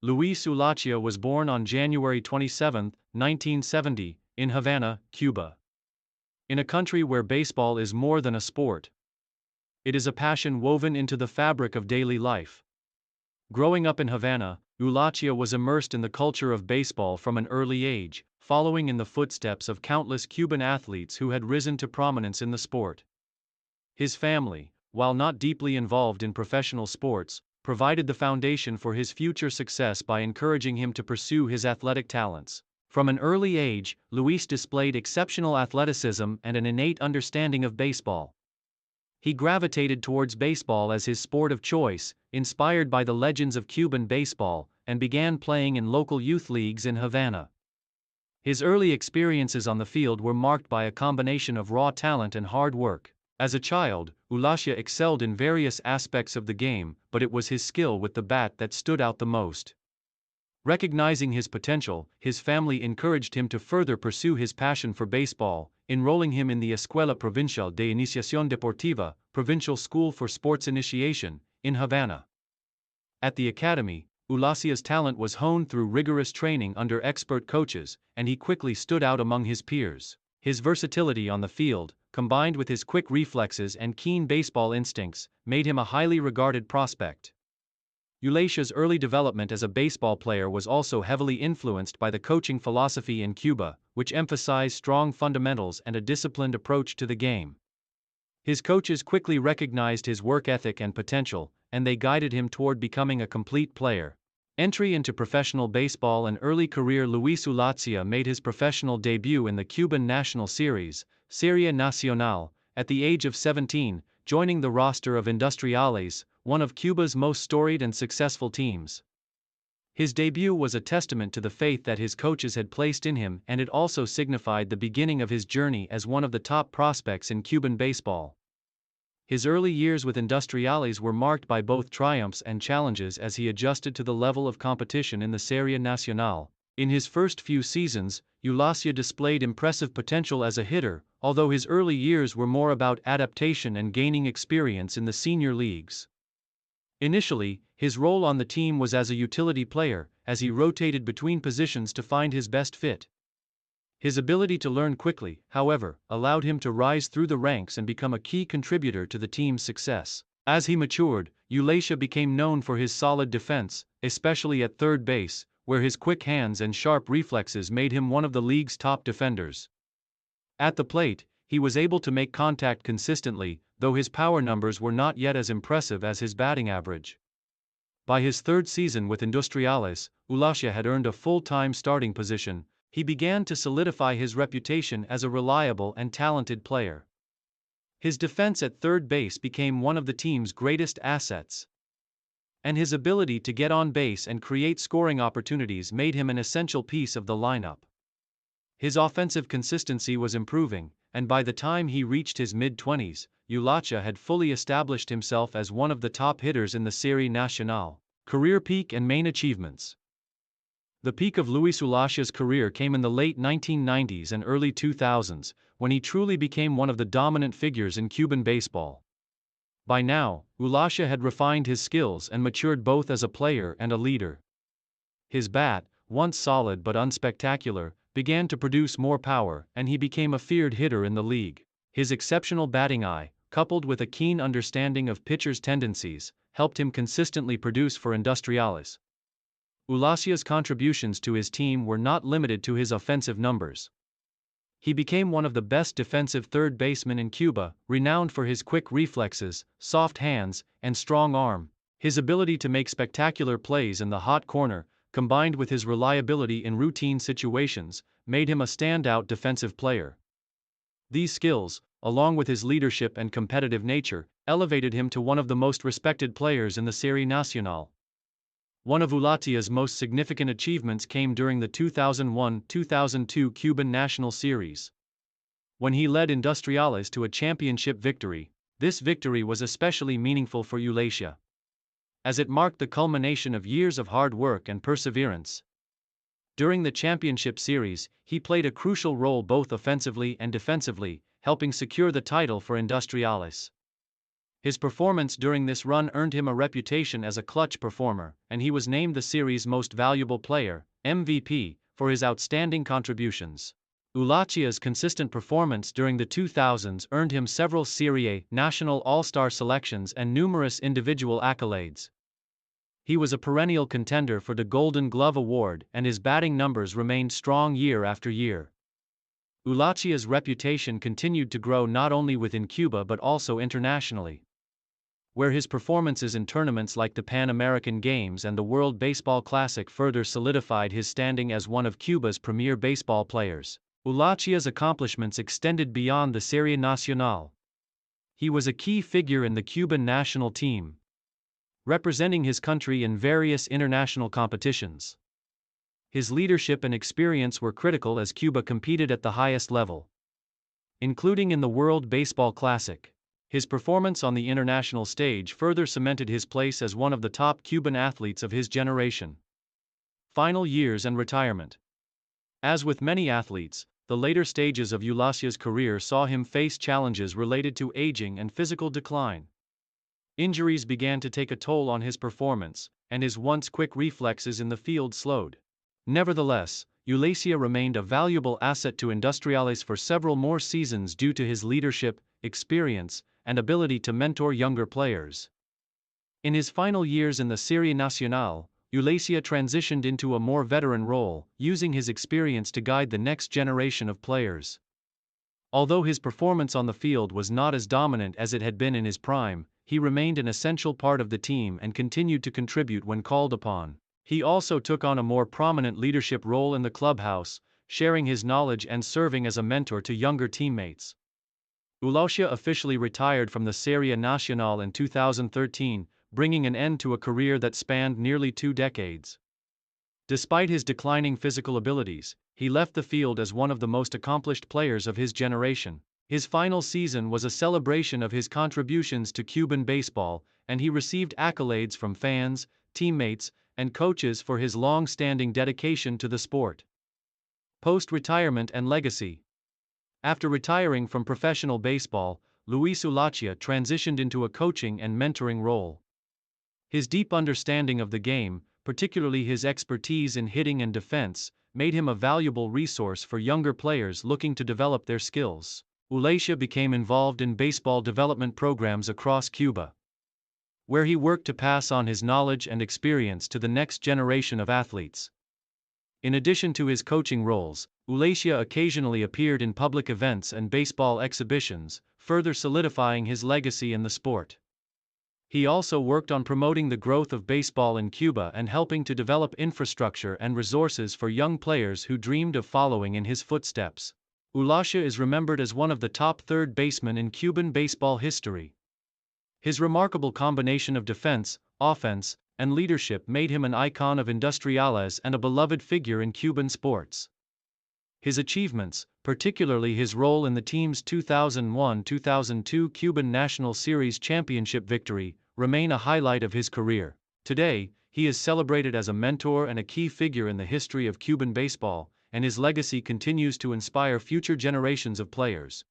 Luis Ulacia was born on January 27, 1970, in Havana, Cuba. In a country where baseball is more than a sport, it is a passion woven into the fabric of daily life. Growing up in Havana, Ulacia was immersed in the culture of baseball from an early age, following in the footsteps of countless Cuban athletes who had risen to prominence in the sport. His family, while not deeply involved in professional sports, provided the foundation for his future success by encouraging him to pursue his athletic talents. From an early age, Luis displayed exceptional athleticism and an innate understanding of baseball. He gravitated towards baseball as his sport of choice, inspired by the legends of Cuban baseball, and began playing in local youth leagues in Havana. His early experiences on the field were marked by a combination of raw talent and hard work. As a child, Ulacia excelled in various aspects of the game, but it was his skill with the bat that stood out the most. Recognizing his potential, his family encouraged him to further pursue his passion for baseball, enrolling him in the Escuela Provincial de Iniciación Deportiva, Provincial School for Sports Initiation, in Havana. At the academy, Ulacia's talent was honed through rigorous training under expert coaches, and he quickly stood out among his peers. His versatility on the field, combined with his quick reflexes and keen baseball instincts, made him a highly regarded prospect. Ulacia's early development as a baseball player was also heavily influenced by the coaching philosophy in Cuba, which emphasized strong fundamentals and a disciplined approach to the game. His coaches quickly recognized his work ethic and potential, and they guided him toward becoming a complete player. Entry into professional baseball and early career. Luis Ulacia made his professional debut in the Cuban National Series, Serie Nacional, at the age of 17, joining the roster of Industriales, one of Cuba's most storied and successful teams. His debut was a testament to the faith that his coaches had placed in him, and it also signified the beginning of his journey as one of the top prospects in Cuban baseball. His early years with Industriales were marked by both triumphs and challenges as he adjusted to the level of competition in the Serie Nacional. In his first few seasons, Ulacia displayed impressive potential as a hitter, although his early years were more about adaptation and gaining experience in the senior leagues. Initially, his role on the team was as a utility player, as he rotated between positions to find his best fit. His ability to learn quickly, however, allowed him to rise through the ranks and become a key contributor to the team's success. As he matured, Ulacia became known for his solid defense, especially at third base, where his quick hands and sharp reflexes made him one of the league's top defenders. At the plate, he was able to make contact consistently, though his power numbers were not yet as impressive as his batting average. By his third season with Industriales, Ulacia had earned a full-time starting position. He began to solidify his reputation as a reliable and talented player. His defense at third base became one of the team's greatest assets, and his ability to get on base and create scoring opportunities made him an essential piece of the lineup. His offensive consistency was improving, and by the time he reached his mid-20s, Ulacia had fully established himself as one of the top hitters in the Serie Nacional. Career peak and main achievements. The peak of Luis Ulacia's career came in the late 1990s and early 2000s, when he truly became one of the dominant figures in Cuban baseball. By now, Ulacia had refined his skills and matured both as a player and a leader. His bat, once solid but unspectacular, began to produce more power, and he became a feared hitter in the league. His exceptional batting eye, coupled with a keen understanding of pitchers' tendencies, helped him consistently produce for Industriales. Ulacia's contributions to his team were not limited to his offensive numbers. He became one of the best defensive third basemen in Cuba, renowned for his quick reflexes, soft hands, and strong arm. His ability to make spectacular plays in the hot corner, combined with his reliability in routine situations, made him a standout defensive player. These skills, along with his leadership and competitive nature, elevated him to one of the most respected players in the Serie Nacional. One of Ulacia's most significant achievements came during the 2001-2002 Cuban National Series. When he led Industriales to a championship victory, this victory was especially meaningful for Ulacia, as it marked the culmination of years of hard work and perseverance. During the championship series, he played a crucial role both offensively and defensively, helping secure the title for Industriales. His performance during this run earned him a reputation as a clutch performer, and he was named the series' most valuable player, MVP, for his outstanding contributions. Ulacia's consistent performance during the 2000s earned him several Serie A national all-star selections and numerous individual accolades. He was a perennial contender for the Golden Glove Award, and his batting numbers remained strong year after year. Ulacia's reputation continued to grow not only within Cuba but also internationally, where his performances in tournaments like the Pan American Games and the World Baseball Classic further solidified his standing as one of Cuba's premier baseball players. Ulacia's accomplishments extended beyond the Serie Nacional. He was a key figure in the Cuban national team, representing his country in various international competitions. His leadership and experience were critical as Cuba competed at the highest level, including in the World Baseball Classic. His performance on the international stage further cemented his place as one of the top Cuban athletes of his generation. Final years and retirement. As with many athletes, the later stages of Ulacia's career saw him face challenges related to aging and physical decline. Injuries began to take a toll on his performance, and his once quick reflexes in the field slowed. Nevertheless, Ulacia remained a valuable asset to Industriales for several more seasons due to his leadership, experience, and ability to mentor younger players. In his final years in the Serie Nacional, Ulacia transitioned into a more veteran role, using his experience to guide the next generation of players. Although his performance on the field was not as dominant as it had been in his prime, he remained an essential part of the team and continued to contribute when called upon. He also took on a more prominent leadership role in the clubhouse, sharing his knowledge and serving as a mentor to younger teammates. Ulacia officially retired from the Serie Nacional in 2013, bringing an end to a career that spanned nearly 2 decades. Despite his declining physical abilities, he left the field as one of the most accomplished players of his generation. His final season was a celebration of his contributions to Cuban baseball, and he received accolades from fans, teammates, and coaches for his long-standing dedication to the sport. Post-retirement and legacy. After retiring from professional baseball, Luis Ulacia transitioned into a coaching and mentoring role. His deep understanding of the game, particularly his expertise in hitting and defense, made him a valuable resource for younger players looking to develop their skills. Ulacia became involved in baseball development programs across Cuba, where he worked to pass on his knowledge and experience to the next generation of athletes. In addition to his coaching roles, Ulacia occasionally appeared in public events and baseball exhibitions, further solidifying his legacy in the sport. He also worked on promoting the growth of baseball in Cuba and helping to develop infrastructure and resources for young players who dreamed of following in his footsteps. Ulacia is remembered as one of the top third basemen in Cuban baseball history. His remarkable combination of defense, offense, and leadership made him an icon of Industriales and a beloved figure in Cuban sports. His achievements, particularly his role in the team's 2001-2002 Cuban National Series championship victory, remain a highlight of his career. Today, he is celebrated as a mentor and a key figure in the history of Cuban baseball, and his legacy continues to inspire future generations of players.